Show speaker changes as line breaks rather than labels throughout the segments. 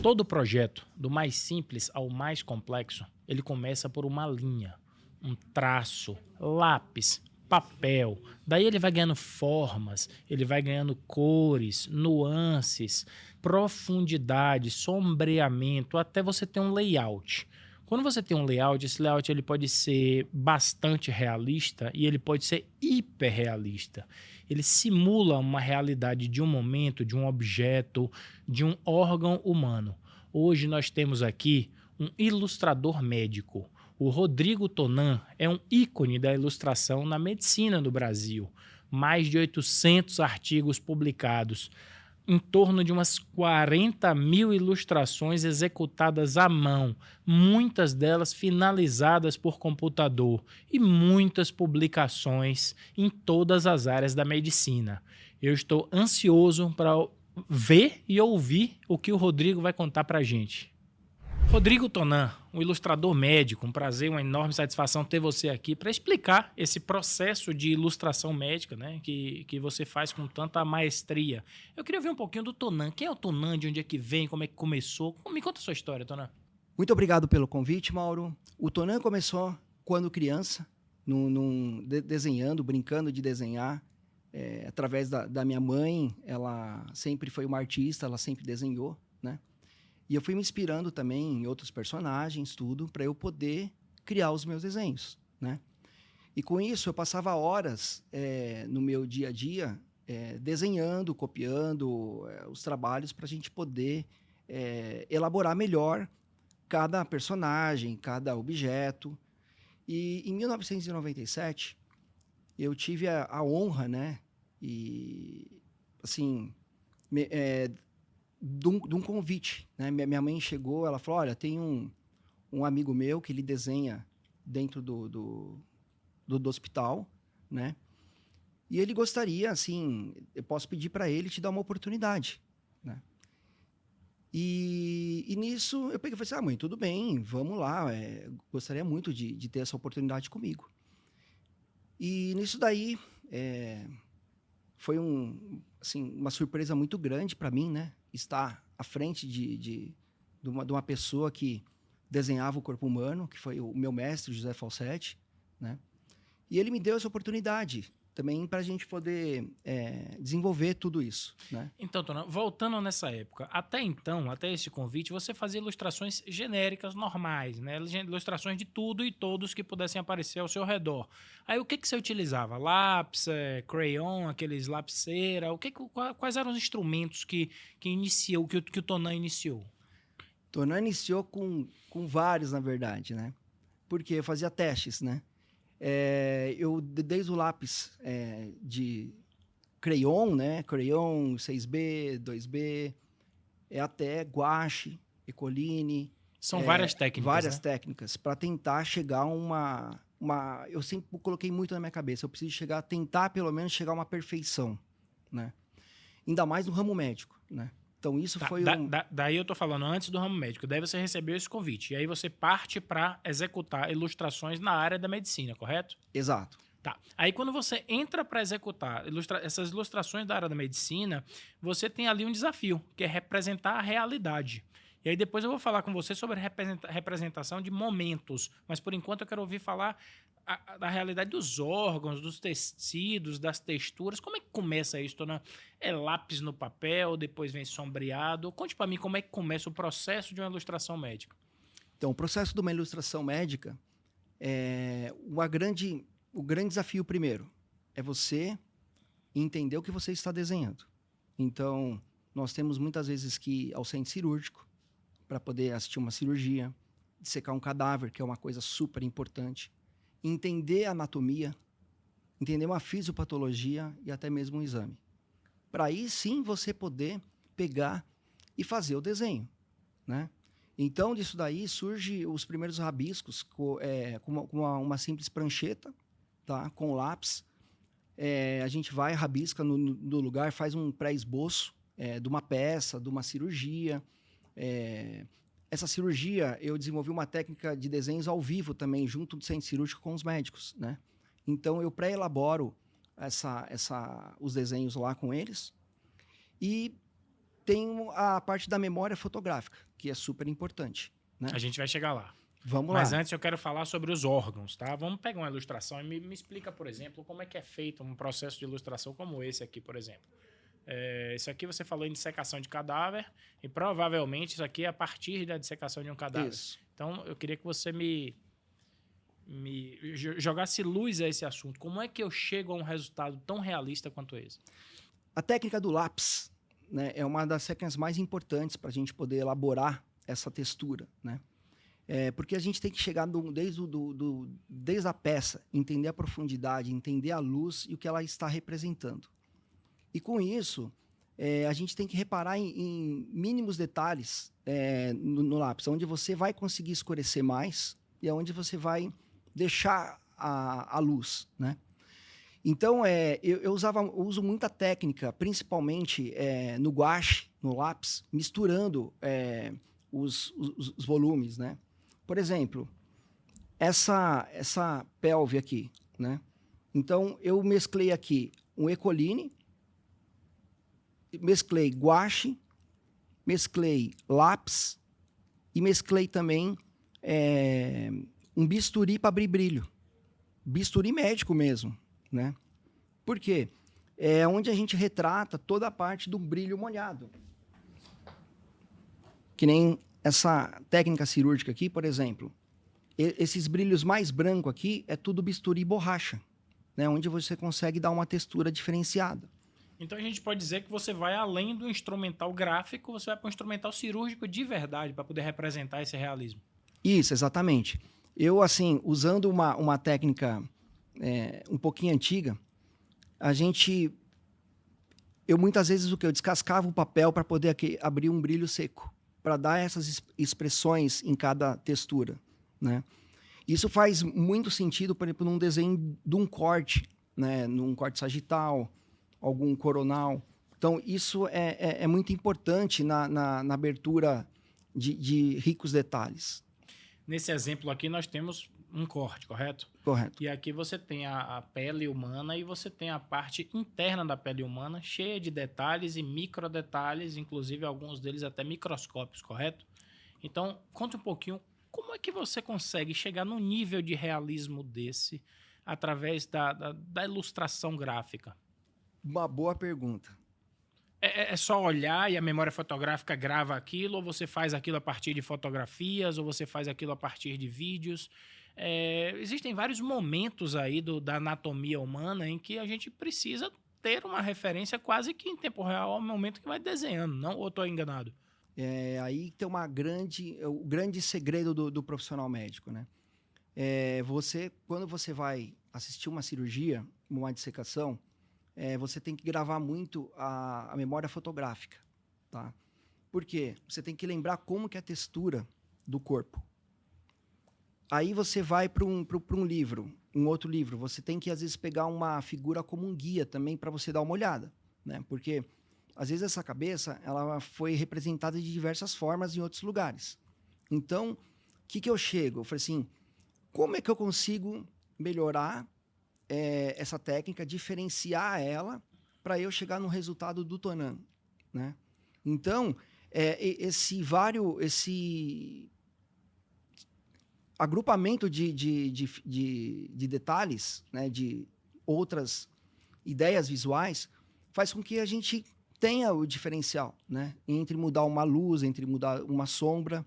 Todo projeto, do mais simples ao mais complexo, ele começa por uma linha, um traço, lápis, papel. Daí ele vai ganhando formas, ele vai ganhando cores, nuances, profundidade, sombreamento, até você ter um layout. Quando você tem um layout, esse layout ele pode ser bastante realista e ele pode ser hiperrealista. Ele simula uma realidade de um momento, de um objeto, de um órgão humano. Hoje nós temos aqui um ilustrador médico. O Rodrigo Tonan é um ícone da ilustração na medicina no Brasil. Mais de 800 artigos publicados, em torno de umas 40 mil ilustrações executadas à mão, muitas delas finalizadas por computador e muitas publicações em todas as áreas da medicina. Eu estou ansioso para ver e ouvir o que o Rodrigo vai contar para a gente. Rodrigo Tonan, um ilustrador médico, um prazer, uma enorme satisfação ter você aqui para explicar esse processo de ilustração médica, né, que você faz com tanta maestria. Eu queria ouvir um pouquinho do Tonan. Quem é o Tonan? De onde é que vem? Como é que começou? Me conta a sua história, Tonan.
Muito obrigado pelo convite, Mauro. O Tonan começou quando criança, desenhando, brincando de desenhar. Através da minha mãe, ela sempre foi uma artista, ela sempre desenhou, né? E eu fui me inspirando também em outros personagens, tudo, para eu poder criar os meus desenhos, né? E com isso eu passava horas no meu dia a dia desenhando, copiando os trabalhos para a gente poder elaborar melhor cada personagem, cada objeto. E em 1997 eu tive a honra, né? E assim, de um convite, né? Minha mãe chegou, ela falou, olha, tem um amigo meu que ele desenha dentro do hospital, né? E ele gostaria, assim, eu posso pedir para ele te dar uma oportunidade, né? E nisso eu peguei e falei assim, mãe, tudo bem, vamos lá, gostaria muito de ter essa oportunidade comigo. E nisso daí foi uma surpresa muito grande para mim, né? Estar à frente de uma pessoa que desenhava o corpo humano, que foi o meu mestre, José Falsetti, né? E ele me deu essa oportunidade também para a gente poder desenvolver tudo isso, né?
Então, Tonan, voltando nessa época, até então, até esse convite, você fazia ilustrações genéricas, normais, né? Ilustrações de tudo e todos que pudessem aparecer ao seu redor. Aí o que você utilizava? Lápis, crayon, aqueles lapiseira? Quais eram os instrumentos que o Tonan iniciou?
Tonan iniciou com vários, na verdade, né? Porque eu fazia testes, né? Desde o lápis de crayon, né? Crayon 6B, 2B, até guache, Ecoline.
São várias técnicas,
várias
né?
técnicas para tentar chegar a eu sempre coloquei muito na minha cabeça, eu preciso tentar pelo menos chegar a uma perfeição, né? Ainda mais no ramo médico, né? Então isso foi
daí eu tô falando antes do ramo médico. Daí você recebeu esse convite. E aí você parte para executar ilustrações na área da medicina, correto?
Exato.
Tá. Aí quando você entra para executar essas ilustrações da área da medicina, você tem ali um desafio, que é representar a realidade. E aí depois eu vou falar com você sobre representação de momentos. Mas por enquanto eu quero ouvir falar da realidade dos órgãos, dos tecidos, das texturas. Como é que começa isso, Tonan? É lápis no papel, depois vem sombreado? Conte para mim como é que começa o processo de uma ilustração médica.
Então, o processo de uma ilustração médica o grande desafio primeiro é você entender o que você está desenhando. Então, nós temos muitas vezes que ir ao centro cirúrgico para poder assistir uma cirurgia, dissecar um cadáver, que é uma coisa super importante. Entender a anatomia, entender uma fisiopatologia e até mesmo um exame. Para aí sim você poder pegar e fazer o desenho, né? Então, disso daí surge os primeiros rabiscos com uma simples prancheta, tá? Com lápis. A gente vai, rabisca no lugar, faz um pré-esboço de uma peça, de uma cirurgia. Essa cirurgia, eu desenvolvi uma técnica de desenhos ao vivo também, junto do centro cirúrgico com os médicos, né? Então, eu pré-elaboro os desenhos lá com eles. E tem a parte da memória fotográfica, que é super importante, né?
A gente vai chegar lá.
Vamos
Mas
lá.
antes eu quero falar sobre os órgãos, tá? Vamos pegar uma ilustração e me explica, por exemplo, como é que é feito um processo de ilustração como esse aqui, por exemplo. Isso aqui você falou em dissecação de cadáver e provavelmente isso aqui é a partir da dissecação de um cadáver.
Isso.
Então eu queria que você me jogasse luz a esse assunto. Como é que eu chego a um resultado tão realista quanto esse?
A técnica do lápis, né, é uma das técnicas mais importantes para a gente poder elaborar essa textura, né? Porque a gente tem que chegar desde a peça, entender a profundidade, entender a luz e o que ela está representando. E com isso, a gente tem que reparar em mínimos detalhes no lápis, onde você vai conseguir escurecer mais e onde você vai deixar a luz, né? Então, eu uso muita técnica, principalmente no gouache, no lápis, misturando os volumes, né? Por exemplo, essa pelve aqui, né? Então, eu mesclei aqui um Ecoline, mesclei gouache, mesclei lápis e mesclei também um bisturi para abrir brilho. Bisturi médico mesmo, né? Por quê? É onde a gente retrata toda a parte do brilho molhado. Que nem essa técnica cirúrgica aqui, por exemplo. Esses brilhos mais brancos aqui é tudo bisturi e borracha, né? Onde você consegue dar uma textura diferenciada.
Então a gente pode dizer que você vai além do instrumental gráfico, você vai para um instrumental cirúrgico de verdade, para poder representar esse realismo.
Isso, exatamente. Eu, assim, usando uma técnica um pouquinho antiga, eu muitas vezes eu descascava o papel para poder abrir um brilho seco, para dar essas expressões em cada textura, né? Isso faz muito sentido, por exemplo, num desenho de um corte, né? Num corte sagital, algum coronal. Então, isso é muito importante na abertura de ricos detalhes.
Nesse exemplo aqui, nós temos um corte, correto?
Correto.
E aqui você tem a pele humana e você tem a parte interna da pele humana, cheia de detalhes e microdetalhes, inclusive alguns deles até microscópicos, correto? Então, conta um pouquinho, como é que você consegue chegar num nível de realismo desse através da ilustração gráfica?
Uma boa pergunta.
É só olhar e a memória fotográfica grava aquilo, ou você faz aquilo a partir de fotografias, ou você faz aquilo a partir de vídeos? Existem vários momentos aí da anatomia humana em que a gente precisa ter uma referência quase que em tempo real ao momento que vai desenhando, não? Ou estou enganado?
Aí tem o grande segredo do profissional médico, né? Quando você vai assistir uma cirurgia, uma dissecação, você tem que gravar muito a memória fotográfica, tá? Por quê? Você tem que lembrar como que é a textura do corpo. Aí você vai para um livro, um outro livro. Você tem que, às vezes, pegar uma figura como um guia também para você dar uma olhada, né? Porque, às vezes, essa cabeça ela foi representada de diversas formas em outros lugares. Então, o que eu chego? Eu falei assim, como é que eu consigo melhorar essa técnica, diferenciar ela para eu chegar no resultado do Tonan, né? Então, esse agrupamento de detalhes, né, de outras ideias visuais, faz com que a gente tenha o diferencial, né? Entre mudar uma luz, entre mudar uma sombra.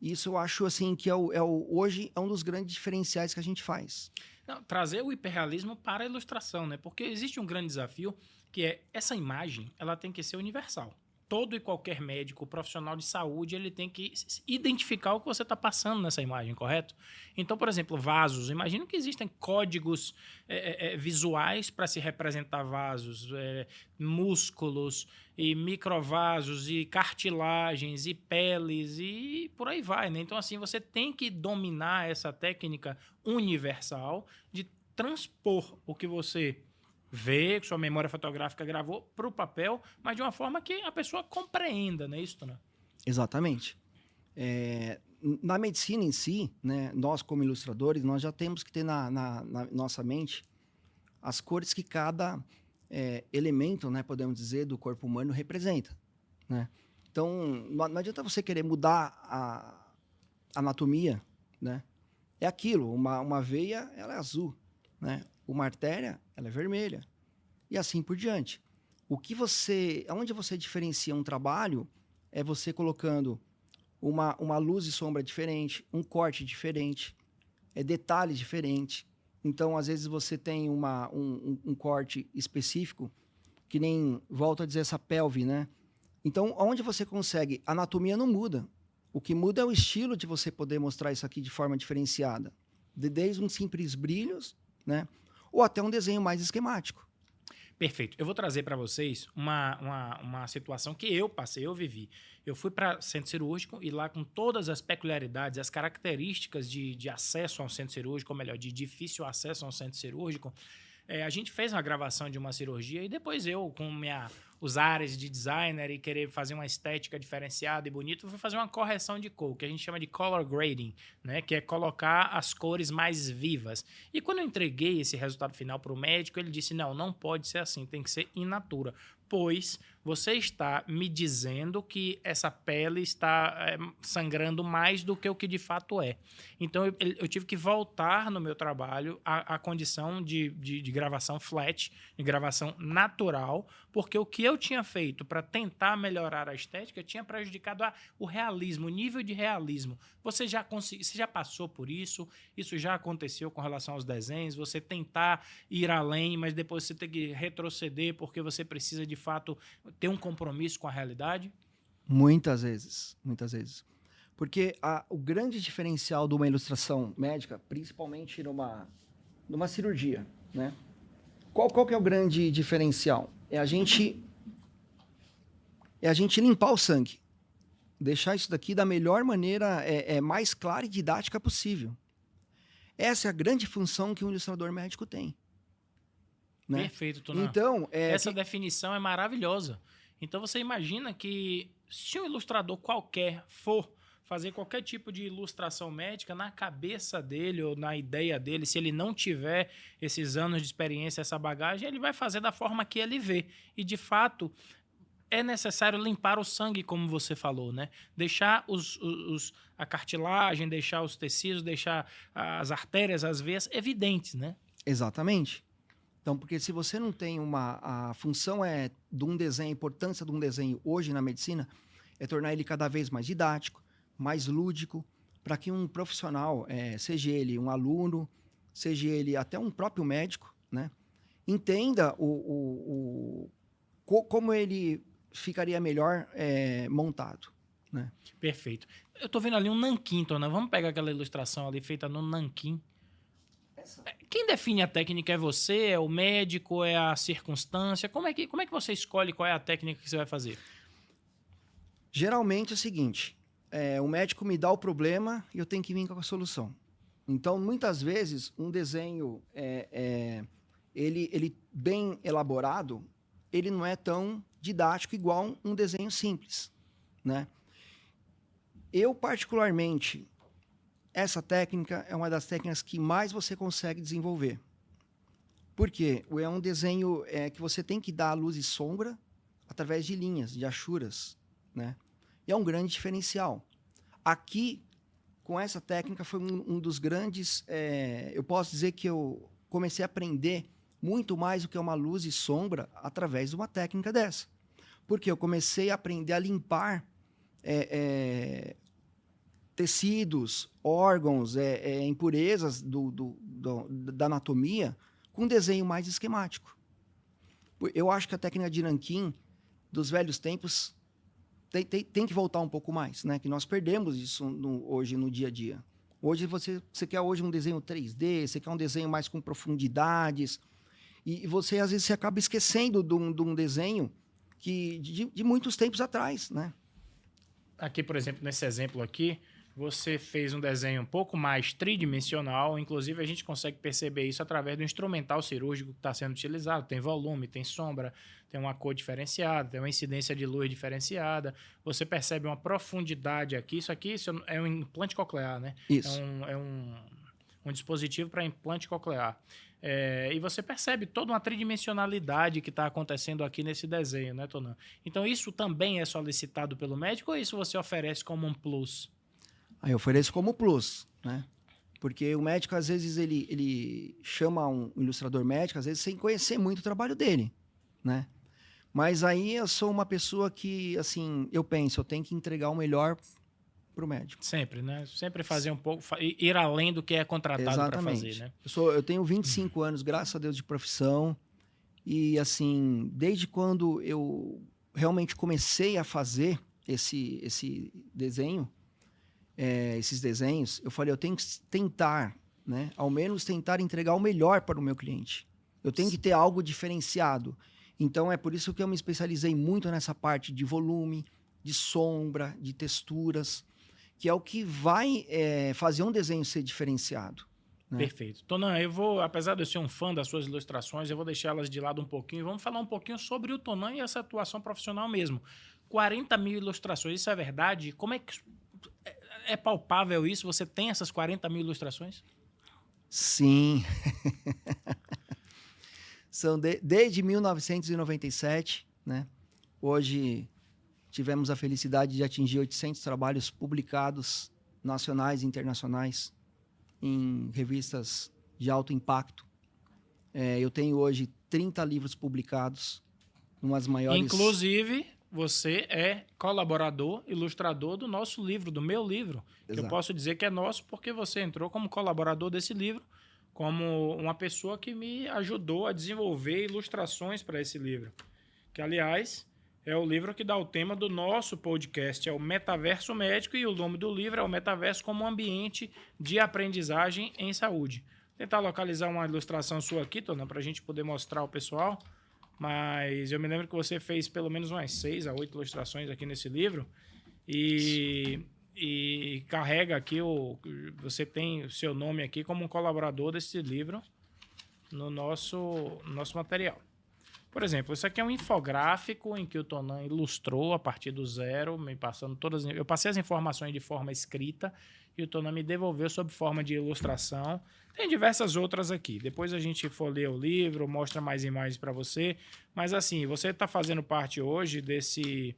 Isso eu acho assim que hoje é um dos grandes diferenciais que a gente faz.
Não, trazer o hiperrealismo para a ilustração, né? Porque existe um grande desafio que é essa imagem, ela tem que ser universal. Todo e qualquer médico, profissional de saúde, ele tem que identificar o que você está passando nessa imagem, correto? Então, por exemplo, vasos. Imagino que existem códigos visuais para se representar vasos, músculos, e microvasos, e cartilagens, e peles, e por aí vai, né? Então, assim, você tem que dominar essa técnica universal de transpor o que você ver que sua memória fotográfica gravou para o papel, mas de uma forma que a pessoa compreenda, não é isso, né?
Exatamente. Na medicina em si, né, nós como ilustradores, nós já temos que ter na nossa mente as cores que cada elemento, né, podemos dizer, do corpo humano representa, né? Então, não adianta você querer mudar a anatomia, né? É aquilo, uma veia, ela é azul, né? Uma artéria, ela é vermelha. E assim por diante. Onde você diferencia um trabalho é você colocando uma luz e sombra diferente, um corte diferente, detalhes diferentes. Então, às vezes, você tem um corte específico, que nem, volto a dizer, essa pelve, né? Então, onde você consegue, a anatomia não muda. O que muda é o estilo de você poder mostrar isso aqui de forma diferenciada. Desde um simples brilhos, né? Ou até um desenho mais esquemático.
Perfeito. Eu vou trazer para vocês uma situação que eu passei, eu vivi. Eu fui para centro cirúrgico e lá com todas as peculiaridades, as características de acesso ao centro cirúrgico, ou melhor, de difícil acesso ao centro cirúrgico, a gente fez uma gravação de uma cirurgia e depois eu, com os áreas de designer e querer fazer uma estética diferenciada e bonita, fui fazer uma correção de cor, que a gente chama de color grading, né? Que é colocar as cores mais vivas. E quando eu entreguei esse resultado final para o médico, ele disse, não pode ser assim, tem que ser in natura, pois você está me dizendo que essa pele está sangrando mais do que o que de fato é. Então, eu tive que voltar no meu trabalho à condição de gravação flat, de gravação natural, porque o que eu tinha feito para tentar melhorar a estética tinha prejudicado o realismo, o nível de realismo. Você já passou por isso? Isso já aconteceu com relação aos desenhos? Você tentar ir além, mas depois você tem que retroceder porque você precisa, de fato, ter um compromisso com a realidade?
Muitas vezes, muitas vezes. Porque o grande diferencial de uma ilustração médica, principalmente numa cirurgia, né? Qual que é o grande diferencial? É a gente limpar o sangue. Deixar isso daqui da melhor maneira, mais clara e didática possível. Essa é a grande função que um ilustrador médico tem. Né?
Perfeito, Tunan.
Então,
essa definição é maravilhosa. Então, você imagina que se um ilustrador qualquer for fazer qualquer tipo de ilustração médica, na cabeça dele ou na ideia dele, se ele não tiver esses anos de experiência, essa bagagem, ele vai fazer da forma que ele vê. E, de fato, é necessário limpar o sangue, como você falou, né? Deixar a cartilagem, deixar os tecidos, deixar as artérias, as veias evidentes, né?
Exatamente. Então, porque se você não tem a função de um desenho, a importância de um desenho hoje na medicina é tornar ele cada vez mais didático, mais lúdico, para que um profissional, seja ele um aluno, seja ele até um próprio médico, né, entenda como ele ficaria melhor montado. Né?
Perfeito. Eu estou vendo ali um nanquim, Tona. Vamos pegar aquela ilustração ali feita no nanquim. Quem define a técnica é você, é o médico, é a circunstância? Como é que você escolhe qual é a técnica que você vai fazer?
Geralmente é o seguinte, o médico me dá o problema e eu tenho que vir com a solução. Então, muitas vezes, um desenho ele bem elaborado, ele não é tão didático igual um desenho simples. Né? Eu, particularmente, essa técnica é uma das técnicas que mais você consegue desenvolver. Por quê? É um desenho que você tem que dar luz e sombra através de linhas, de achuras. Né? E é um grande diferencial. Aqui, com essa técnica, foi um dos grandes... eu posso dizer que eu comecei a aprender muito mais do que uma luz e sombra através de uma técnica dessa. Porque eu comecei a aprender a limpar tecidos, órgãos, impurezas da anatomia com um desenho mais esquemático. Eu acho que a técnica de nanquim dos velhos tempos tem que voltar um pouco mais, né? Que nós perdemos isso hoje no dia a dia. Hoje você quer hoje um desenho 3D, você quer um desenho mais com profundidades, e você às vezes você acaba esquecendo de um desenho que de muitos tempos atrás, né?
Aqui, por exemplo, nesse exemplo aqui, você fez um desenho um pouco mais tridimensional, inclusive a gente consegue perceber isso através do instrumental cirúrgico que está sendo utilizado. Tem volume, tem sombra, tem uma cor diferenciada, tem uma incidência de luz diferenciada. Você percebe uma profundidade aqui. Isso é um implante coclear, né?
Isso.
É um um dispositivo para implante coclear. E você percebe toda uma tridimensionalidade que está acontecendo aqui nesse desenho, né, Tonan? Então, isso também é solicitado pelo médico ou isso você oferece como um plus?
Aí eu ofereço como plus, né? Porque o médico, às vezes, ele chama um ilustrador médico, às vezes, sem conhecer muito o trabalho dele, né? Mas aí eu sou uma pessoa que, assim, eu tenho que entregar o melhor para o médico.
Sempre, né? Sempre fazer um pouco, ir além do que é contratado para fazer, né?
Eu tenho 25 anos, graças a Deus, de profissão. E, assim, desde quando eu realmente comecei a fazer esse desenho, esses desenhos, eu falei, eu tenho que tentar, né? Ao menos tentar entregar o melhor para o meu cliente. Eu tenho que ter algo diferenciado. Então, é por isso que eu me especializei muito nessa parte de volume, de sombra, de texturas, que é o que vai fazer um desenho ser diferenciado. Né?
Perfeito. Tonan, eu vou, apesar de eu ser um fã das suas ilustrações, eu vou deixar elas de lado um pouquinho e vamos falar um pouquinho sobre o Tonan e essa atuação profissional mesmo. 40 mil ilustrações, isso é verdade? Como é que é palpável isso? Você tem essas 40 mil ilustrações?
Sim. São desde 1997, né? Hoje tivemos a felicidade de atingir 800 trabalhos publicados, nacionais e internacionais, em revistas de alto impacto. Eu tenho hoje 30 livros publicados, umas maiores...
Inclusive, você é colaborador, ilustrador do nosso livro, do meu livro. Que eu posso dizer que é nosso porque você entrou como colaborador desse livro, como uma pessoa que me ajudou a desenvolver ilustrações para esse livro. Que, aliás, é o livro que dá o tema do nosso podcast, é o Metaverso Médico, e o nome do livro é o Metaverso como ambiente de aprendizagem em saúde. Vou tentar localizar uma ilustração sua aqui, Tonan, para a gente poder mostrar ao pessoal, mas eu me lembro que você fez pelo menos umas 6 a 8 ilustrações aqui nesse livro, e carrega aqui, você tem o seu nome aqui como um colaborador desse livro no nosso material. Por exemplo, isso aqui é um infográfico em que o Tonan ilustrou a partir do zero, me passando todas... Eu passei as informações de forma escrita e o Tonan me devolveu sob forma de ilustração. Tem diversas outras aqui. Depois a gente for ler o livro, mostra mais imagens para você. Mas assim, você está fazendo parte hoje desse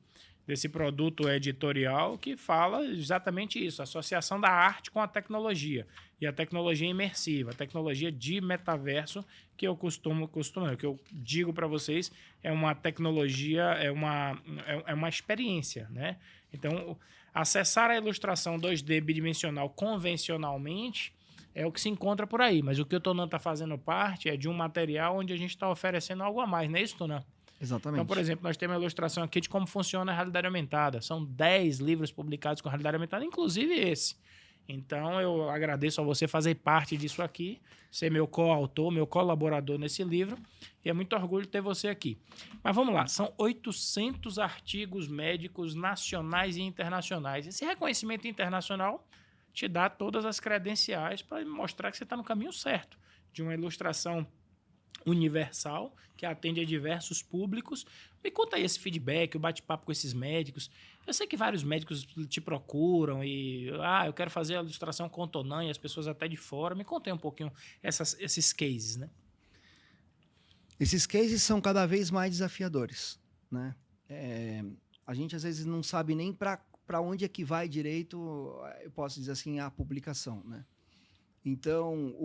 produto editorial que fala exatamente isso, a associação da arte com a tecnologia. E a tecnologia imersiva, a tecnologia de metaverso, que eu que eu digo para vocês, é uma tecnologia, é uma experiência, né? Então, acessar a ilustração 2D bidimensional convencionalmente é o que se encontra por aí, mas o que o Tonan está fazendo parte é de um material onde a gente está oferecendo algo a mais, não é isso, Tonan?
Exatamente.
Então, por exemplo, nós temos uma ilustração aqui de como funciona a realidade aumentada. São 10 livros publicados com realidade aumentada, inclusive esse. Então, eu agradeço a você fazer parte disso aqui, ser meu coautor, meu colaborador nesse livro, e é muito orgulho ter você aqui. Mas vamos lá, são 800 artigos médicos nacionais e internacionais. Esse reconhecimento internacional te dá todas as credenciais para mostrar que você está no caminho certo, de uma ilustração universal, que atende a diversos públicos. Me conta aí esse feedback, o bate-papo com esses médicos. Eu sei que vários médicos te procuram e... eu quero fazer a ilustração com o Tonan, e as pessoas até de fora. Me conta aí um pouquinho esses cases, né?
Esses cases são cada vez mais desafiadores, né? A gente, às vezes, não sabe nem para onde é que vai direito, eu posso dizer assim, a publicação, né? Então,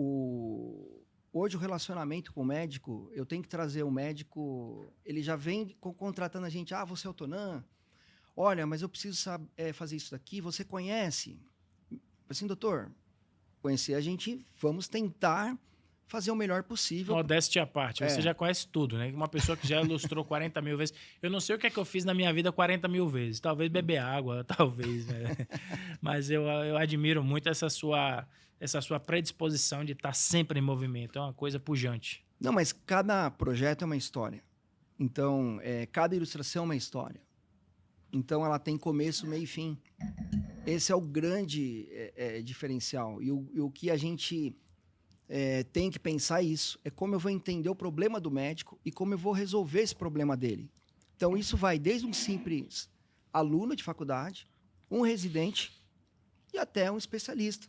hoje o relacionamento com o médico, eu tenho que trazer o médico, ele já vem contratando a gente, você é o Tonan? Olha, mas eu preciso fazer isso daqui, você conhece? Assim, doutor, conhecer a gente, vamos tentar fazer o melhor possível.
Modéstia à parte, você já conhece tudo, né? Uma pessoa que já ilustrou 40 mil vezes. Eu não sei o que é que eu fiz na minha vida 40 mil vezes. Talvez beber água, talvez, né? Mas eu admiro muito essa sua predisposição de estar sempre em movimento. É uma coisa pujante.
Não, mas cada projeto é uma história. Então, cada ilustração é uma história. Então, ela tem começo, meio e fim. Esse é o grande diferencial. E o que a gente tem que pensar isso. É como eu vou entender o problema do médico e como eu vou resolver esse problema dele. Então, isso vai desde um simples aluno de faculdade, um residente e até um especialista.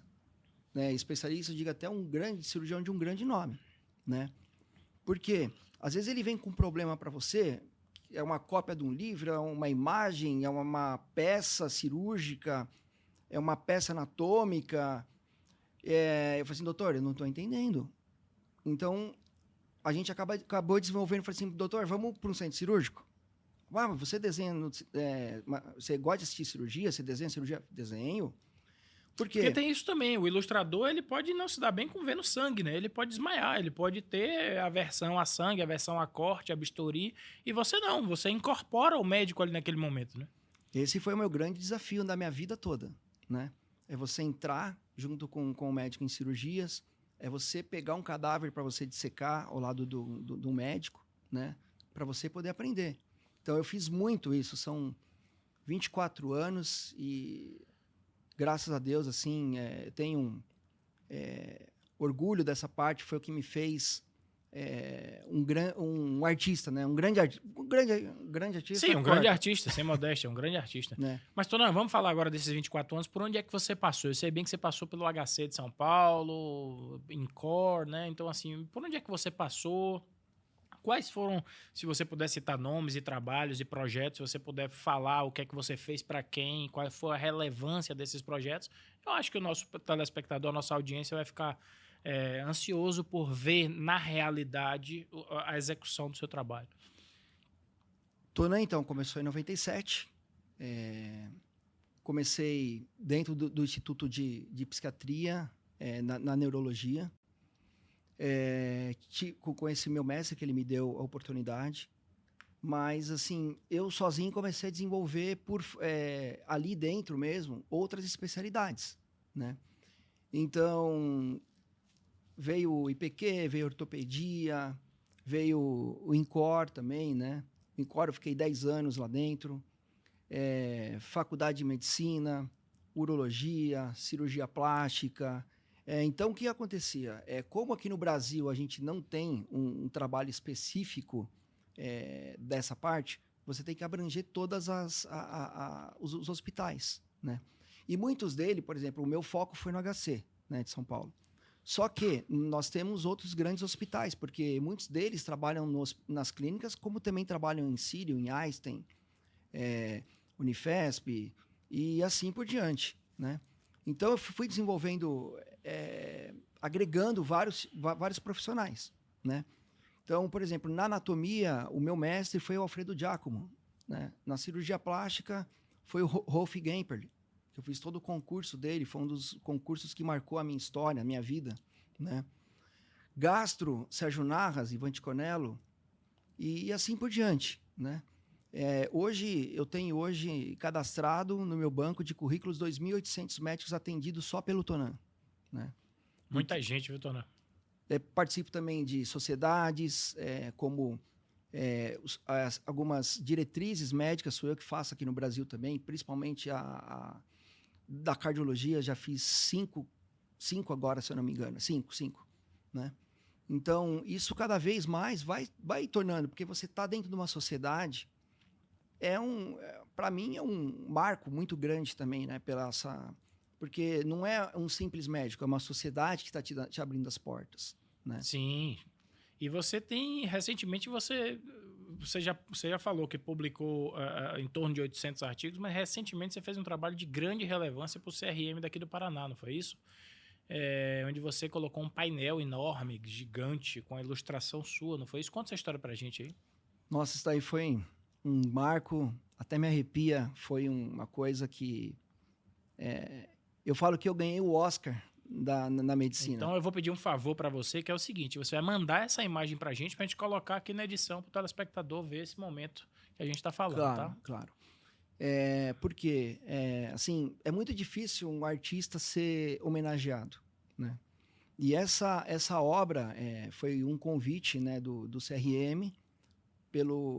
né? Especialista, eu digo até um grande cirurgião de um grande nome, né? Porque às vezes ele vem com um problema para você, é uma cópia de um livro, é uma imagem, é uma peça cirúrgica, é uma peça anatômica. Eu falei assim, doutor, eu não estou entendendo. Então, a gente acabou desenvolvendo, falei assim, doutor, vamos para um centro cirúrgico? Ah, mas você desenha, você gosta de assistir cirurgia? Você desenha cirurgia? Desenho. Por quê?
Porque tem isso também, o ilustrador ele pode não se dar bem com vendo sangue, né? Ele pode desmaiar, ele pode ter aversão a sangue, aversão a corte, a bisturi, e você não, você incorpora o médico ali naquele momento, né?
Esse foi o meu grande desafio da minha vida toda, né? É você entrar junto com o médico em cirurgias, é você pegar um cadáver para você dissecar ao lado do médico, né? Para você poder aprender. Então, eu fiz muito isso, são 24 anos e, graças a Deus, assim, tenho orgulho dessa parte, foi o que me fez um artista, né? Um grande artista.
Sim, um grande artista, sem modéstia, um grande artista.
Né?
Mas, Tonan, vamos falar agora desses 24 anos, por onde é que você passou? Eu sei bem que você passou pelo HC de São Paulo, INCOR, né? Então, assim, por onde é que você passou? Quais foram, se você puder citar nomes e trabalhos e projetos, se você puder falar o que é que você fez para quem, qual foi a relevância desses projetos, eu acho que o nosso telespectador, a nossa audiência vai ficar ansioso por ver na realidade a execução do seu trabalho.
Tonan, então, começou em 97. Comecei dentro do Instituto de Psiquiatria, na neurologia. Com esse meu mestre que ele me deu a oportunidade, mas assim, eu sozinho comecei a desenvolver ali dentro mesmo outras especialidades, né? Então veio o IPQ, veio a ortopedia, veio o INCOR também, né? O INCOR eu fiquei 10 anos lá dentro, faculdade de medicina, urologia, cirurgia plástica. Então, o que acontecia? Como aqui no Brasil a gente não tem um trabalho específico dessa parte, você tem que abranger todos os hospitais, né? E muitos deles, por exemplo, o meu foco foi no HC, né, de São Paulo. Só que nós temos outros grandes hospitais, porque muitos deles trabalham nas clínicas, como também trabalham em Sírio, em Einstein, Unifesp e assim por diante, né? Então, eu fui desenvolvendo, agregando vários profissionais, né? Então, por exemplo, na anatomia, o meu mestre foi o Alfredo Giacomo, né? Na cirurgia plástica, foi o Rolf Gemperle, que eu fiz todo o concurso dele, foi um dos concursos que marcou a minha história, a minha vida, né? Gastro, Sérgio Narras, Ivan Ticonello, e assim por diante, né? Hoje, eu tenho cadastrado no meu banco de currículos 2.800 médicos atendidos só pelo Tonan, né?
Muita gente, viu, Tonan?
Participo também de sociedades, como algumas diretrizes médicas, sou eu que faço aqui no Brasil também, principalmente da cardiologia, já fiz cinco agora, se eu não me engano, cinco, né? Então, isso cada vez mais vai tornando, porque você está dentro de uma sociedade, para mim é um marco muito grande também, né? Porque não é um simples médico, é uma sociedade que está te abrindo as portas, né?
Sim. E você tem, recentemente, você já falou que publicou em torno de 800 artigos, mas recentemente você fez um trabalho de grande relevância para o CRM daqui do Paraná, não foi isso? Onde você colocou um painel enorme, gigante, com a ilustração sua, não foi isso? Conta essa história pra gente aí.
Nossa, isso daí foi um marco, até me arrepia, foi uma coisa que... eu falo que eu ganhei o Oscar na medicina.
Então eu vou pedir um favor para você, que é o seguinte, você vai mandar essa imagem pra gente colocar aqui na edição pro telespectador ver esse momento que a gente tá falando,
claro,
tá?
Claro. Porque, assim, é muito difícil um artista ser homenageado, né? E essa obra foi um convite, né, do CRM,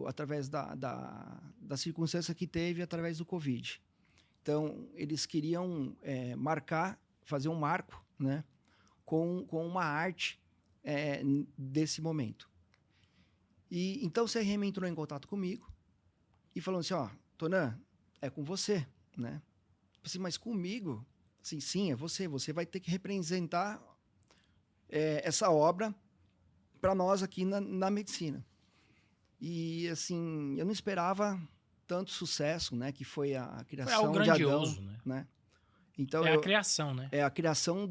através da circunstância que teve através do Covid. Então, eles queriam fazer um marco, né, com uma arte desse momento. E então o CRM entrou em contato comigo e falou assim, Tonan, é com você, né? Assim, mas comigo? Assim, sim, é você. Você vai ter que representar essa obra para nós aqui na medicina. E, assim, eu não esperava tanto sucesso, né? Que foi a
Foi algo
criação de Adão,
grandioso, né?
né? Então,
É a criação, né?
é a criação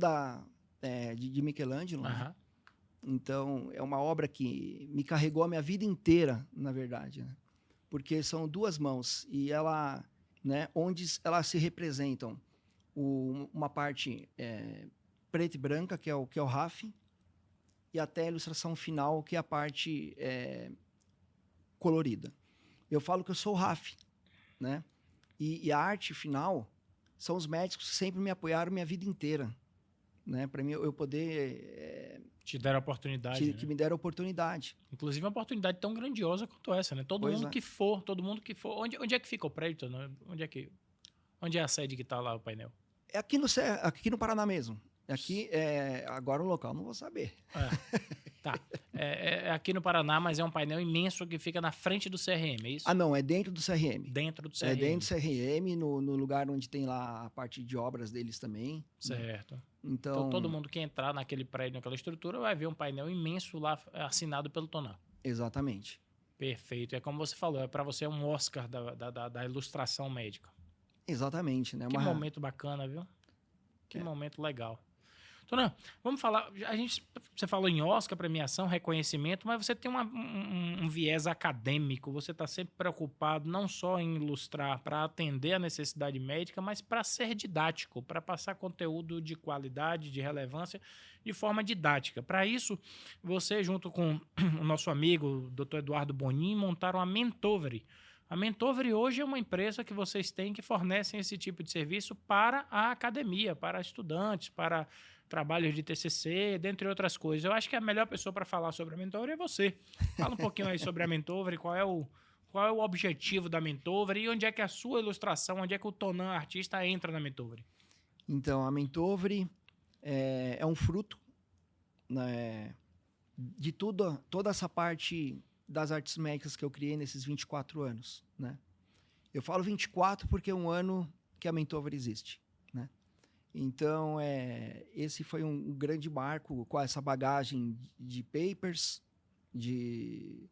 de Michelangelo, né?
Aham.
Então, é uma obra que me carregou a minha vida inteira, na verdade, né? Porque são duas mãos e ela, né, onde elas se representam uma parte preta e branca, que é o RAF, e até a ilustração final, que é a parte colorida. Eu falo que eu sou o RAF, né? E a arte final são os médicos que sempre me apoiaram minha vida inteira, né? Para mim, eu poder...
Te deram a oportunidade,
que
né?
me deram a oportunidade.
Inclusive uma oportunidade tão grandiosa quanto essa, né? Todo
Pois
mundo
é.
que for, todo mundo que for. Onde é que fica o prédio? Né? Onde é a sede que tá lá o painel?
É aqui no Paraná mesmo. Aqui, agora o local, não vou saber.
Tá. É aqui no Paraná, mas é um painel imenso que fica na frente do CRM, é isso?
Ah, não, é dentro do CRM.
Dentro do CRM.
É dentro do CRM, no lugar onde tem lá a parte de obras deles também.
Certo.
Né?
Então, todo mundo que entrar naquele prédio, naquela estrutura, vai ver um painel imenso lá assinado pelo Tonan.
Exatamente.
Perfeito. É como você falou, para você é um Oscar da ilustração médica.
Exatamente, né?
Que momento bacana, viu? Que momento legal. Tonan, vamos falar. Você falou em Oscar, premiação, reconhecimento, mas você tem um viés acadêmico. Você está sempre preocupado não só em ilustrar para atender a necessidade médica, mas para ser didático, para passar conteúdo de qualidade, de relevância, de forma didática. Para isso, você, junto com o nosso amigo, o Dr. Eduardo Bonin, montaram a Mentovery. A Mentovery hoje é uma empresa que vocês têm que fornecem esse tipo de serviço para a academia, para estudantes, para trabalhos de TCC, dentre outras coisas. Eu acho que a melhor pessoa para falar sobre a Mentovery é você. Fala um pouquinho aí sobre a Mentovery, qual é o objetivo da Mentovery e onde é que a sua ilustração, onde é que o Tonan artista entra na Mentovery.
Então, a Mentovery é um fruto, né, de toda essa parte das artes médicas que eu criei nesses 24 anos, né? Eu falo 24 porque é um ano que a Mentovery existe, né? Então, esse foi um grande marco com essa bagagem de papers, de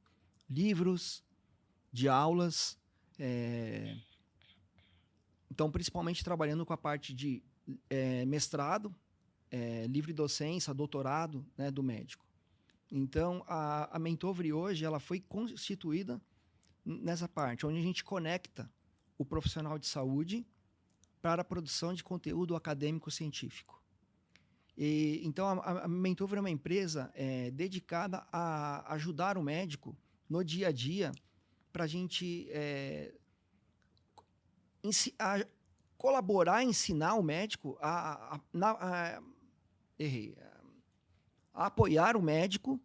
livros, de aulas. Então, principalmente trabalhando com a parte de mestrado, livre docência, doutorado, né, do médico. Então, a Mentovery hoje ela foi constituída nessa parte, onde a gente conecta o profissional de saúde para a produção de conteúdo acadêmico-científico. Então, a Mentovery é uma empresa dedicada a ajudar o médico no dia a dia para a gente colaborar, ensinar o médico a apoiar o médico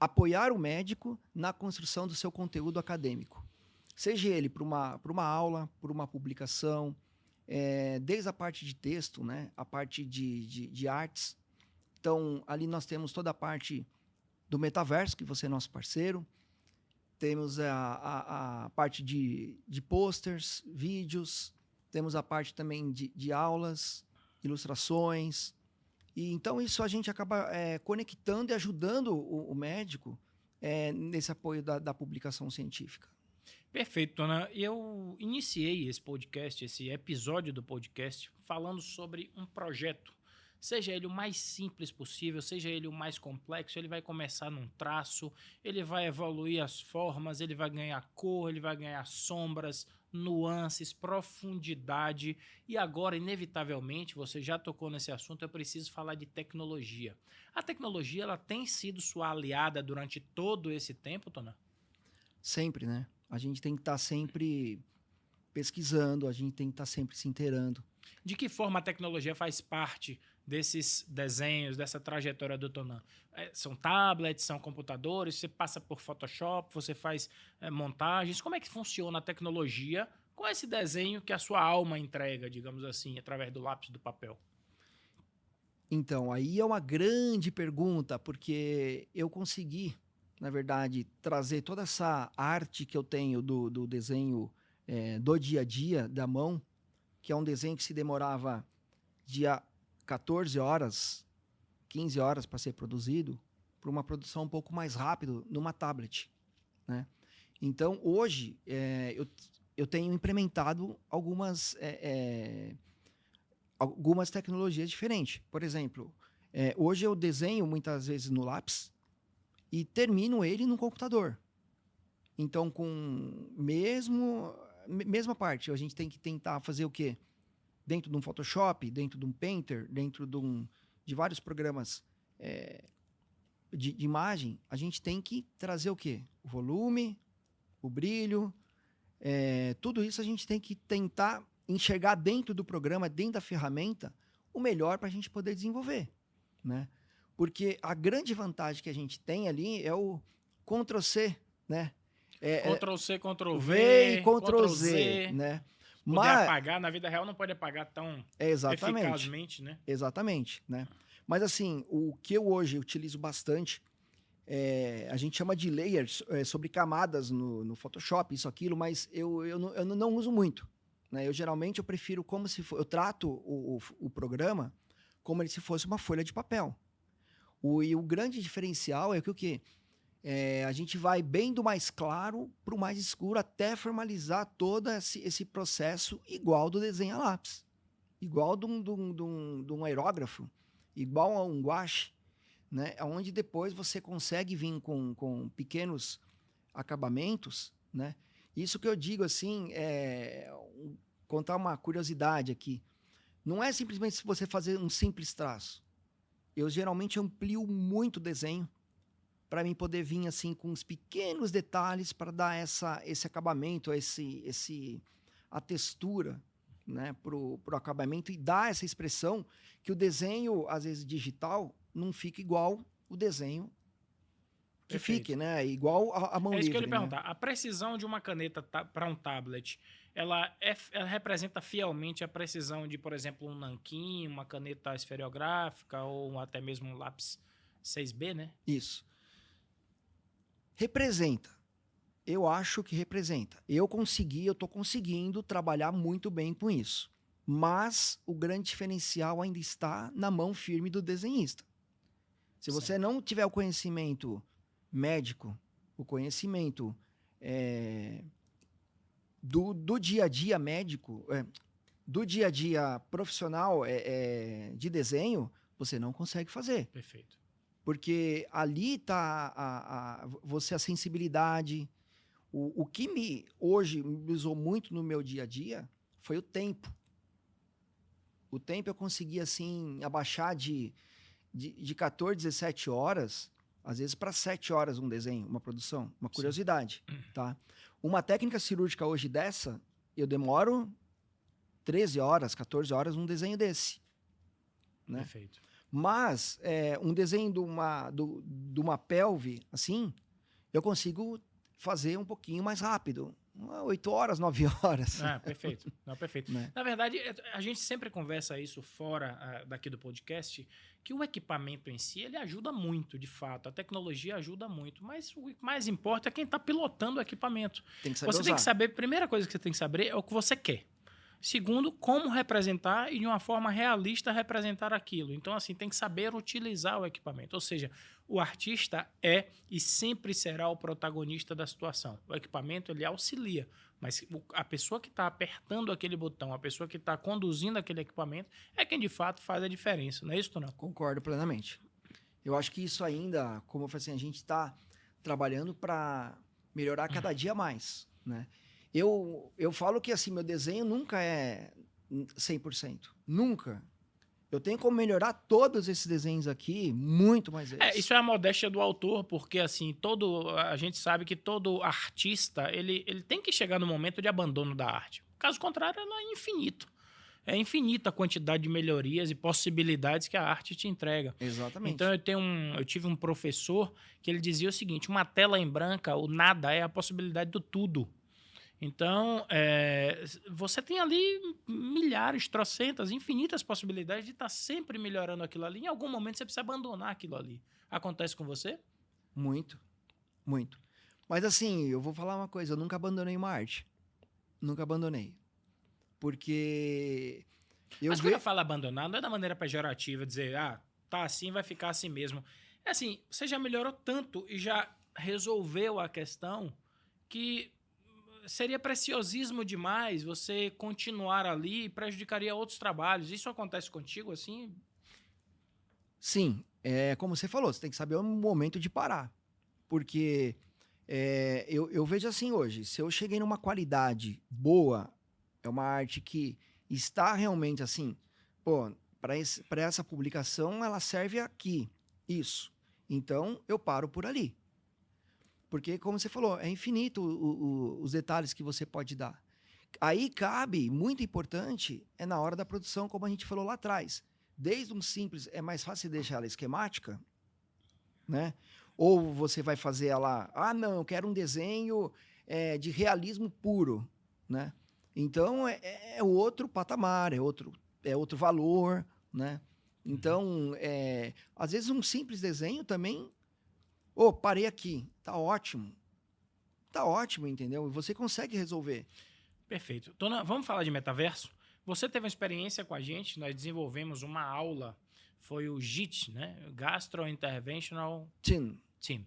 apoiar o médico na construção do seu conteúdo acadêmico. Seja ele para uma aula, para uma publicação, desde a parte de texto, né, a parte de artes. Então, ali nós temos toda a parte do metaverso, que você é nosso parceiro. Temos a parte de posters, vídeos. Temos a parte também de aulas, ilustrações. E então isso a gente acaba conectando e ajudando o médico nesse apoio da publicação científica.
Perfeito, Tonan. Eu iniciei esse podcast, esse episódio do podcast, falando sobre um projeto. Seja ele o mais simples possível, seja ele o mais complexo, ele vai começar num traço, ele vai evoluir as formas, ele vai ganhar cor, ele vai ganhar sombras, nuances, profundidade. E agora, inevitavelmente, você já tocou nesse assunto, eu preciso falar de tecnologia. A tecnologia ela tem sido sua aliada durante todo esse tempo, Tonan?
Sempre, né? A gente tem que estar sempre pesquisando, a gente tem que estar sempre se inteirando.
De que forma a tecnologia faz parte desses desenhos, dessa trajetória do Tonan? São tablets, são computadores, você passa por Photoshop, você faz montagens. Como é que funciona a tecnologia com esse desenho que a sua alma entrega, digamos assim, através do lápis do papel?
Então, aí é uma grande pergunta, porque eu consegui, na verdade, trazer toda essa arte que eu tenho do desenho do dia a dia, da mão, que é um desenho que se demorava de 14 horas, 15 horas para ser produzido, para uma produção um pouco mais rápido numa tablet, né? Então, hoje, eu tenho implementado algumas tecnologias diferentes. Por exemplo, hoje eu desenho muitas vezes no lápis e termino ele no computador. Então, com mesma parte, a gente tem que tentar fazer o quê? Dentro de um Photoshop, dentro de um Painter, dentro de vários programas de imagem, a gente tem que trazer o quê? O volume, o brilho, tudo isso a gente tem que tentar enxergar dentro do programa, dentro da ferramenta, o melhor para a gente poder desenvolver, né? Porque a grande vantagem que a gente tem ali é o Ctrl+C, né?
Ctrl+C,
V e
Ctrl+V,
Ctrl+Z, né?
Poder apagar, na vida real não pode apagar tão eficazmente, né?
Exatamente, né? Mas assim, o que eu hoje utilizo bastante, a gente chama de layers, sobre camadas no Photoshop, isso, aquilo, mas eu não uso muito, né? Eu prefiro como se eu trato o programa como se fosse uma folha de papel. E o grande diferencial é que o quê? A gente vai bem do mais claro para o mais escuro até formalizar todo esse processo igual do desenho a lápis, igual de um aerógrafo, igual a um guache, né? Onde depois você consegue vir com pequenos acabamentos, né? Isso que eu digo assim, contar uma curiosidade aqui. Não é simplesmente se você fazer um simples traço. Eu geralmente amplio muito o desenho para mim poder vir assim com uns pequenos detalhes para dar esse acabamento, a textura, né, pro acabamento, e dar essa expressão que o desenho, às vezes digital, não fica igual o desenho que
Perfeito.
fique, né? Igual a mão livre.
É isso que eu ia lhe
né?
perguntar. A precisão de uma caneta para um tablet, ela representa fielmente a precisão de, por exemplo, um nanquim, uma caneta esferográfica ou até mesmo um lápis 6B, né?
Isso. Representa. Eu acho que representa. Eu estou conseguindo trabalhar muito bem com isso. Mas o grande diferencial ainda está na mão firme do desenhista. Se você não tiver o conhecimento médico, o conhecimento do dia a dia médico, do dia a dia profissional de desenho, você não consegue fazer.
Perfeito.
Porque ali está a sensibilidade. O que hoje me usou muito no meu dia a dia foi o tempo. O tempo eu consegui assim abaixar de 14, 17 horas, às vezes para 7 horas um desenho, uma produção, uma curiosidade. Tá? Uma técnica cirúrgica hoje dessa, eu demoro 13 horas, 14 horas um desenho desse. Né?
Perfeito.
Mas um desenho de uma pelve, assim, eu consigo fazer um pouquinho mais rápido. 8 horas, 9 horas.
Perfeito. Não, perfeito.
Né?
Na verdade, a gente sempre conversa isso fora daqui do podcast, que o equipamento em si, ele ajuda muito, de fato. A tecnologia ajuda muito, mas o que mais importa é quem está pilotando o equipamento.
Tem que saber
Você
usar.
tem que saber, a primeira coisa que você tem que saber é o que você quer. Segundo, como representar e de uma forma realista representar aquilo. Então, assim, tem que saber utilizar o equipamento. Ou seja, o artista é e sempre será o protagonista da situação. O equipamento, ele auxilia, mas a pessoa que está apertando aquele botão, a pessoa que está conduzindo aquele equipamento, é quem de fato faz a diferença. Não é isso, Tonão?
Concordo plenamente. Eu acho que isso ainda, como eu falei assim, a gente está trabalhando para melhorar cada dia mais, né? Eu falo que assim, meu desenho nunca é 100%. Nunca. Eu tenho como melhorar todos esses desenhos aqui muito mais vezes.
Isso é a modéstia do autor, porque assim, a gente sabe que todo artista, ele tem que chegar no momento de abandono da arte. Caso contrário, ela é infinito. É infinita a quantidade de melhorias e possibilidades que a arte te entrega.
Exatamente.
Então eu tive um professor que ele dizia o seguinte: uma tela em branca, o nada é a possibilidade do tudo. Então, você tem ali milhares, trocentas, infinitas possibilidades de estar sempre melhorando aquilo ali. Em algum momento você precisa abandonar aquilo ali. Acontece com você?
Muito. muito. Mas assim, eu vou falar uma coisa, eu nunca abandonei uma arte. Nunca abandonei. Porque eu
Mas quando eu
vejo...
falo abandonar, não é da maneira pejorativa, dizer, tá assim, vai ficar assim mesmo. É assim, você já melhorou tanto e já resolveu a questão que seria preciosismo demais você continuar ali e prejudicaria outros trabalhos. Isso acontece contigo, assim?
Sim, é como você falou, você tem que saber o momento de parar. Porque eu vejo assim hoje, se eu cheguei numa qualidade boa, é uma arte que está realmente assim, pô, para essa publicação ela serve aqui, isso. Então eu paro por ali. Porque, como você falou, é infinito os detalhes que você pode dar. Aí cabe, muito importante, é na hora da produção, como a gente falou lá atrás. Desde um simples, é mais fácil deixar ela esquemática, né? Ou você vai fazer ela, não, eu quero um desenho de realismo puro, né? Então é outro patamar, é outro valor, né? Então, às vezes um simples desenho também, parei aqui, tá ótimo, entendeu? E você consegue resolver.
Perfeito. Tona, vamos falar de metaverso? Você teve uma experiência com a gente, nós desenvolvemos uma aula, foi o GIT, né? Gastrointerventional
Sim,
Team.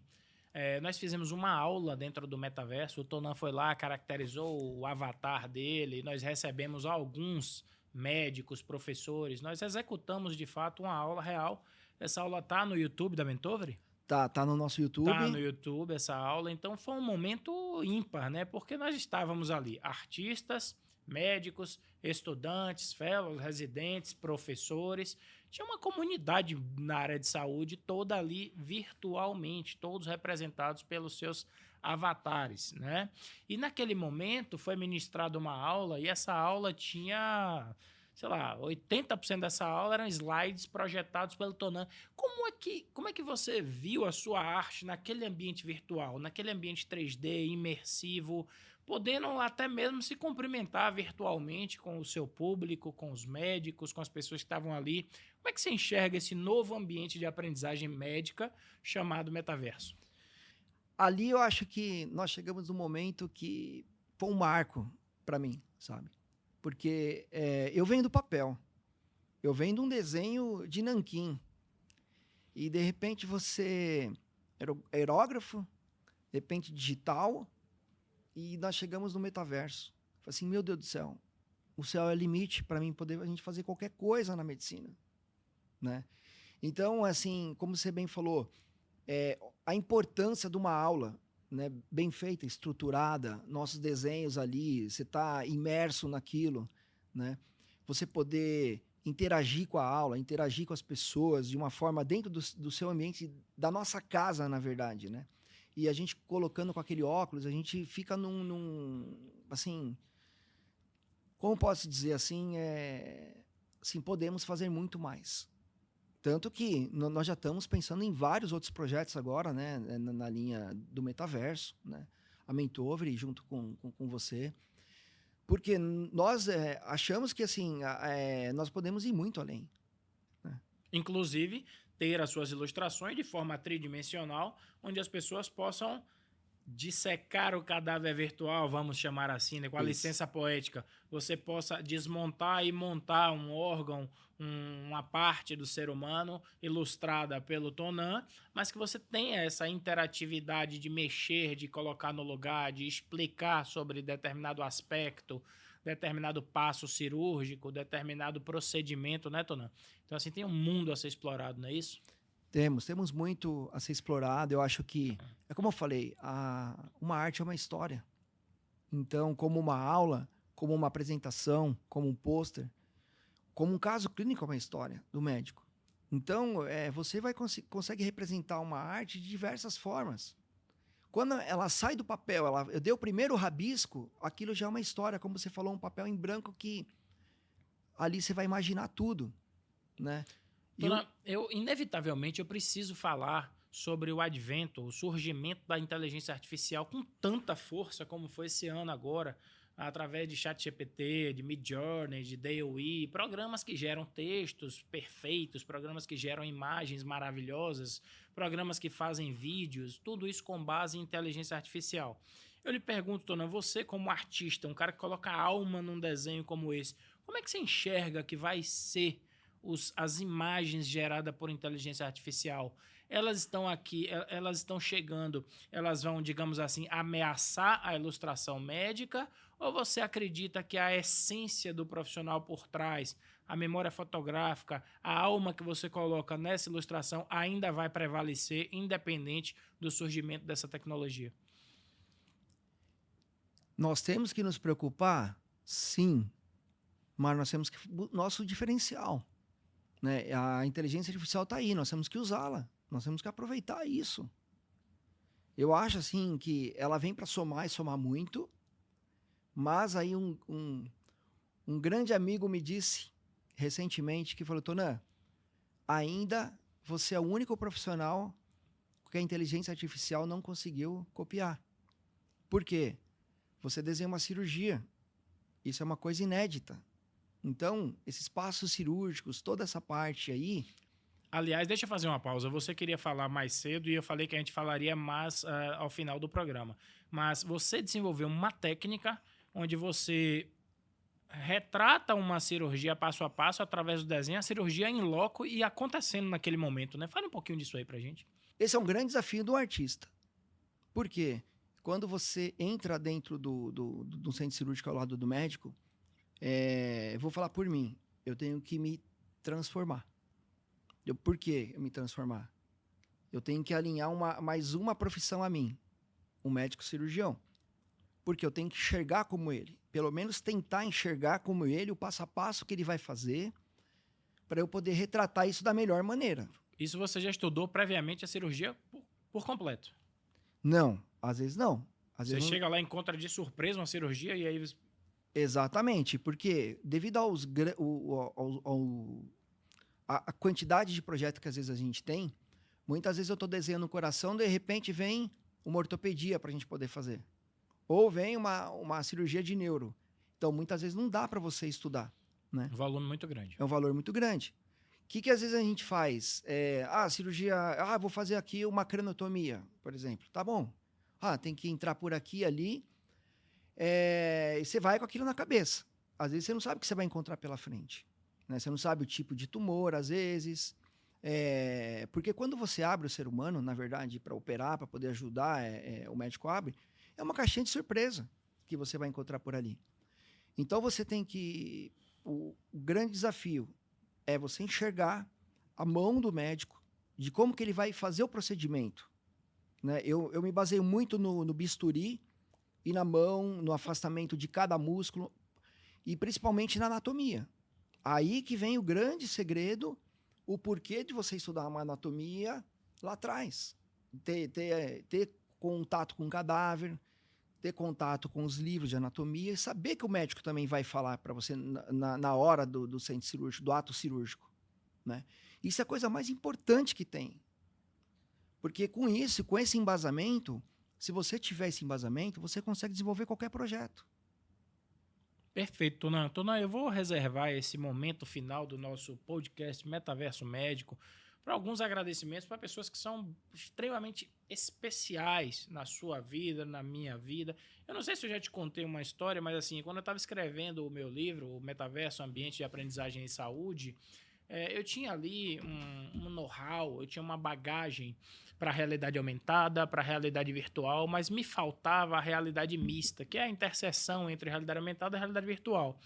Nós fizemos uma aula dentro do metaverso, o Tonan foi lá, caracterizou o avatar dele, nós recebemos alguns médicos, professores, nós executamos de fato uma aula real. Essa aula tá no YouTube da Mentovery?
tá no nosso
Tá no
YouTube.
YouTube essa aula, então foi um momento ímpar, né? Porque nós estávamos ali, artistas, médicos, estudantes, fellows, residentes, professores. Tinha uma comunidade na área de saúde toda ali virtualmente, todos representados pelos seus avatares, né? E naquele momento foi ministrada uma aula e essa aula tinha, sei lá, 80% dessa aula eram slides projetados pelo Tonan. Como é que você viu a sua arte naquele ambiente virtual, naquele ambiente 3D, imersivo, podendo até mesmo se cumprimentar virtualmente com o seu público, com os médicos, com as pessoas que estavam ali? Como é que você enxerga esse novo ambiente de aprendizagem médica chamado metaverso?
Ali eu acho que nós chegamos num momento que foi um marco para mim, sabe? Porque eu venho do papel, eu venho de um desenho de nanquim, e de repente você aerógrafo, de repente digital, e nós chegamos no metaverso. Falei assim, meu Deus do céu, o céu é limite para mim poder a gente fazer qualquer coisa na medicina, né? Então, assim, como você bem falou, a importância de uma aula, né, bem feita, estruturada, nossos desenhos ali, você está imerso naquilo, né? Você poder interagir com a aula, interagir com as pessoas de uma forma dentro do seu ambiente, da nossa casa, na verdade, né? E a gente colocando com aquele óculos, a gente fica assim, como posso dizer assim, assim, podemos fazer muito mais. Tanto que nós já estamos pensando em vários outros projetos agora, né, na linha do metaverso, né, a Mentovery junto com você, porque nós achamos que assim nós podemos ir muito além, né?
Inclusive, ter as suas ilustrações de forma tridimensional, onde as pessoas possam dissecar o cadáver virtual, vamos chamar assim, né, com a
Isso.
licença poética, você possa desmontar e montar um órgão, uma parte do ser humano ilustrada pelo Tonan, mas que você tenha essa interatividade de mexer, de colocar no lugar, de explicar sobre determinado aspecto, determinado passo cirúrgico, determinado procedimento, né, Tonan? Então, assim, tem um mundo a ser explorado, não é isso?
Temos muito a ser explorado. Eu acho que, é como eu falei, uma arte é uma história. Então, como uma aula, como uma apresentação, como um pôster, como um caso clínico é uma história do médico. Então, você consegue representar uma arte de diversas formas. Quando ela sai do papel, eu dei o primeiro rabisco, aquilo já é uma história, como você falou, um papel em branco que ali você vai imaginar tudo, né?
Dona, inevitavelmente eu preciso falar sobre o advento, o surgimento da inteligência artificial com tanta força como foi esse ano agora, através de ChatGPT, de Midjourney, de DALL-E, programas que geram textos perfeitos, programas que geram imagens maravilhosas, programas que fazem vídeos, tudo isso com base em inteligência artificial. Eu lhe pergunto, Tonan, você como artista, um cara que coloca alma num desenho como esse, como é que você enxerga que vai ser as imagens geradas por inteligência artificial? Elas estão aqui, elas estão chegando, elas vão, digamos assim, ameaçar a ilustração médica? Ou você acredita que a essência do profissional por trás, a memória fotográfica, a alma que você coloca nessa ilustração ainda vai prevalecer, independente do surgimento dessa tecnologia?
Nós temos que nos preocupar, sim, mas nós temos que nosso diferencial, né? A inteligência artificial está aí, nós temos que usá-la, nós temos que aproveitar isso. Eu acho assim que ela vem para somar e somar muito, mas aí um grande amigo me disse recentemente que falou: Tonan, ainda você é o único profissional que a inteligência artificial não conseguiu copiar. Por quê? Você desenha uma cirurgia. Isso é uma coisa inédita. Então, esses passos cirúrgicos, toda essa parte aí...
Aliás, deixa eu fazer uma pausa. Você queria falar mais cedo e eu falei que a gente falaria mais ao final do programa. Mas você desenvolveu uma técnica onde você retrata uma cirurgia passo a passo através do desenho, a cirurgia em loco e acontecendo naquele momento, né? Fale um pouquinho disso aí pra gente.
Esse é um grande desafio do artista. Por quê? Quando você entra dentro do centro cirúrgico ao lado do médico, eu vou falar por mim, eu tenho que me transformar. Por que me transformar? Eu tenho que alinhar mais uma profissão a mim, um médico cirurgião. Porque eu tenho que enxergar como ele, pelo menos tentar enxergar como ele, o passo a passo que ele vai fazer, para eu poder retratar isso da melhor maneira.
Isso você já estudou previamente a cirurgia por completo?
Não, às vezes não.
Você chega lá e encontra de surpresa uma cirurgia e aí...
Exatamente, porque devido a quantidade de projetos que às vezes a gente tem, muitas vezes eu estou desenhando o coração, de repente vem uma ortopedia para a gente poder fazer. Ou vem uma cirurgia de neuro. Então, muitas vezes não dá para você estudar, né?
Um volume muito grande.
É um valor muito grande. O que às vezes a gente faz? Cirurgia... vou fazer aqui uma craniostomia, por exemplo. Tá bom. Tem que entrar por aqui e ali. E você vai com aquilo na cabeça. Às vezes você não sabe o que você vai encontrar pela frente, né? Você não sabe o tipo de tumor, às vezes. Porque quando você abre o ser humano, na verdade, para operar, para poder ajudar, o médico abre, é uma caixinha de surpresa que você vai encontrar por ali. Então você tem que... O grande desafio é você enxergar a mão do médico, de como que ele vai fazer o procedimento, né? Eu me baseio muito no bisturi e na mão, no afastamento de cada músculo e principalmente na anatomia. Aí que vem o grande segredo, o porquê de você estudar uma anatomia lá atrás. Ter contato com o cadáver, ter contato com os livros de anatomia e saber que o médico também vai falar para você na hora do centro cirúrgico, do ato cirúrgico, né? Isso é a coisa mais importante que tem. Porque com isso, com esse embasamento, se você tiver esse embasamento, você consegue desenvolver qualquer projeto.
Perfeito, Tonan. Tonan, eu vou reservar esse momento final do nosso podcast Metaverso Médico para alguns agradecimentos para pessoas que são extremamente especiais na sua vida, na minha vida. Eu não sei se eu já te contei uma história, mas assim, quando eu estava escrevendo o meu livro, o Metaverso, Ambiente de Aprendizagem e Saúde, eu tinha ali um know-how, eu tinha uma bagagem para a realidade aumentada, para a realidade virtual, mas me faltava a realidade mista, que é a interseção entre a realidade aumentada e a realidade virtual.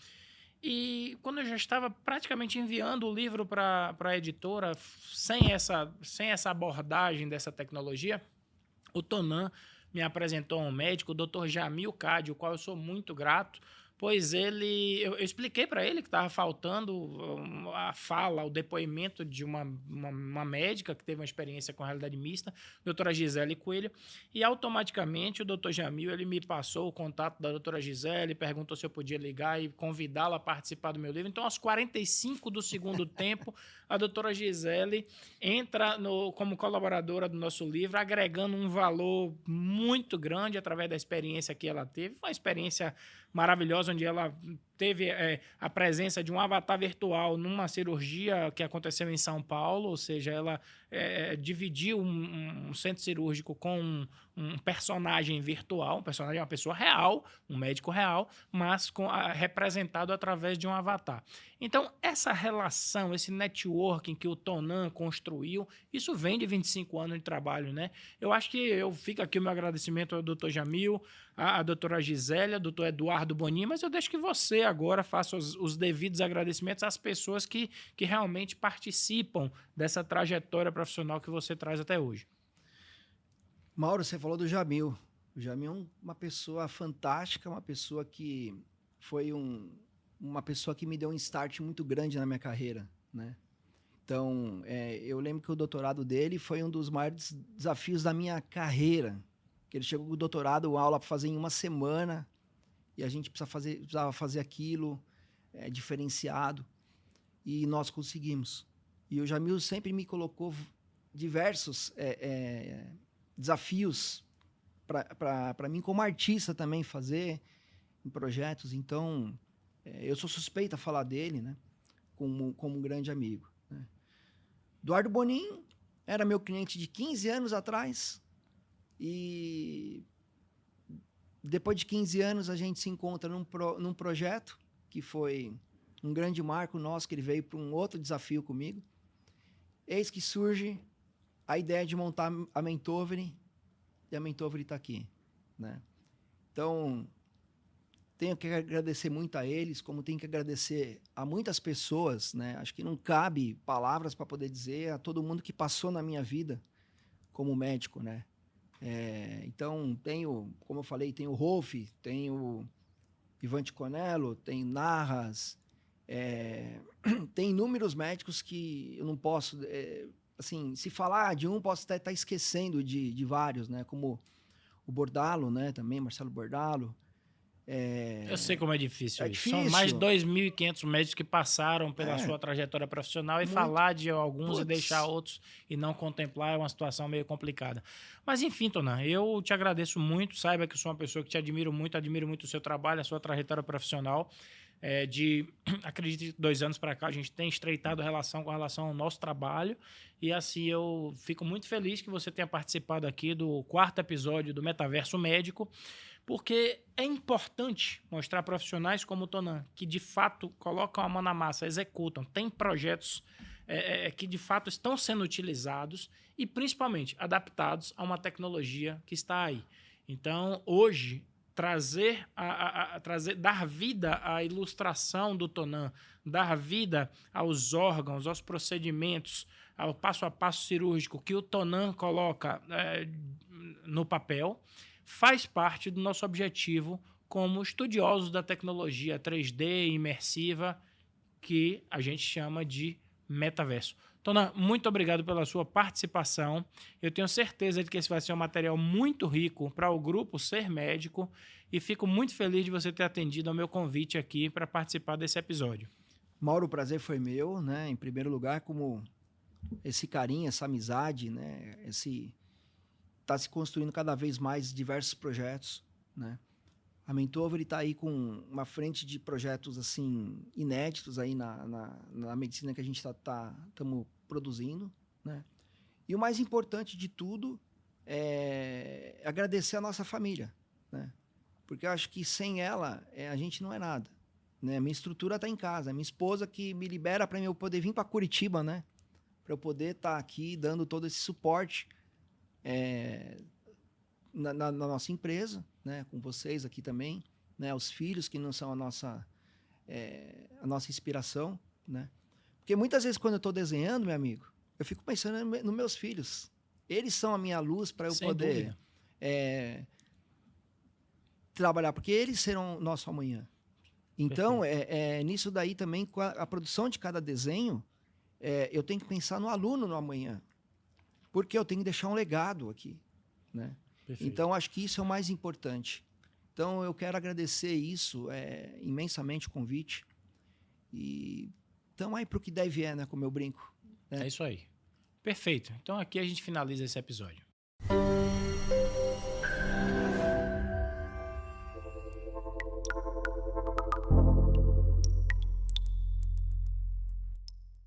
E quando eu já estava praticamente enviando o livro para a editora, sem essa abordagem dessa tecnologia, o Tonan me apresentou um médico, o Dr. Jamil Cade, o qual eu sou muito grato, pois eu expliquei para ele que estava faltando a fala, o depoimento de uma médica que teve uma experiência com realidade mista, doutora Gisele Coelho, e automaticamente o doutor Jamil ele me passou o contato da doutora Gisele, perguntou se eu podia ligar e convidá-la a participar do meu livro. Então, aos 45 do segundo tempo, a doutora Gisele entra como colaboradora do nosso livro, agregando um valor muito grande através da experiência que ela teve. Foi uma experiência maravilhosa, onde ela teve a presença de um avatar virtual numa cirurgia que aconteceu em São Paulo, ou seja, ela dividiu um centro cirúrgico com um personagem virtual, um personagem, uma pessoa real, um médico real, mas representado através de um avatar. Então, essa relação, esse networking que o Tonan construiu, isso vem de 25 anos de trabalho, né? Eu acho que fica aqui o meu agradecimento ao Dr. Jamil, à doutora Gisele, ao Dr. Eduardo Bonin, mas eu deixo que você agora faça os devidos agradecimentos às pessoas que realmente participam dessa trajetória profissional que você traz até hoje.
Mauro, você falou do Jamil. O Jamil é uma pessoa fantástica, uma pessoa que foi uma pessoa que me deu um start muito grande na minha carreira, né? Então, eu lembro que o doutorado dele foi um dos maiores desafios da minha carreira, que ele chegou com o doutorado, aula para fazer em uma semana, e a gente precisava fazer aquilo diferenciado, e nós conseguimos. E o Jamil sempre me colocou diversos desafios para mim como artista também fazer em projetos. Então, eu sou suspeito a falar dele, né, como um grande amigo, né. Eduardo Bonin era meu cliente de 15 anos atrás, e depois de 15 anos a gente se encontra num projeto que foi um grande marco nosso, que ele veio para um outro desafio comigo. Eis que surge a ideia de montar a Mentovery, e a Mentovery está aqui, né? Então, tenho que agradecer muito a eles, como tenho que agradecer a muitas pessoas, né? Acho que não cabe palavras para poder dizer a todo mundo que passou na minha vida como médico, né? Então, como eu falei, tenho o Rolf, tenho o Ivan Ticonello, tenho Narras, tem inúmeros médicos que eu não posso... assim, se falar de um, posso até estar esquecendo de vários, né? Como o Bordalo, né? Também, Marcelo Bordalo.
Eu sei como é difícil isso.
difícil.
São mais de 2.500 médicos que passaram pela sua trajetória profissional, e
Muito.
falar de alguns
Puts.
e deixar outros e não contemplar é uma situação meio complicada. Mas enfim, Tonan, eu te agradeço muito. Saiba que eu sou uma pessoa que te admiro muito o seu trabalho, a sua trajetória profissional. Acredito que 2 anos para cá a gente tem estreitado a relação ao nosso trabalho, e assim eu fico muito feliz que você tenha participado aqui do 4º episódio do Metaverso Médico, porque é importante mostrar profissionais como o Tonan, que de fato colocam a mão na massa, executam, têm projetos que de fato estão sendo utilizados e principalmente adaptados a uma tecnologia que está aí. Então, hoje, dar vida à ilustração do Tonan, dar vida aos órgãos, aos procedimentos, ao passo a passo cirúrgico que o Tonan coloca no papel, faz parte do nosso objetivo como estudiosos da tecnologia 3D imersiva, que a gente chama de metaverso. Tonan, muito obrigado pela sua participação. Eu tenho certeza de que esse vai ser um material muito rico para o grupo Ser Médico, e fico muito feliz de você ter atendido ao meu convite aqui para participar desse episódio.
Mauro, o prazer foi meu, né? Em primeiro lugar, como esse carinho, essa amizade, né? Tá se construindo cada vez mais diversos projetos, né? A Mentovery está aí com uma frente de projetos assim inéditos aí na medicina que a gente estamos produzindo, né? E o mais importante de tudo é agradecer a nossa família, né? Porque eu acho que sem ela a gente não é nada, né? Minha estrutura está em casa, minha esposa que me libera para eu poder vir para Curitiba, né? Para eu poder estar aqui dando todo esse suporte na nossa empresa, né? Com vocês aqui também, né? Os filhos que não são a nossa inspiração, né? Porque muitas vezes quando eu estou desenhando, meu amigo, eu fico pensando nos meus filhos. Eles são a minha luz para eu
Sem
poder
dúvida.
trabalhar, porque eles serão nosso amanhã. Então, nisso daí também, com a produção de cada desenho, eu tenho que pensar no aluno no amanhã. Porque eu tenho que deixar um legado aqui, né?
Perfeito.
Então, acho que isso é o mais importante. Então, eu quero agradecer isso, imensamente o convite. E então aí para o que der e vier, né? Como eu brinco.
É isso aí. Perfeito. Então aqui a gente finaliza esse episódio.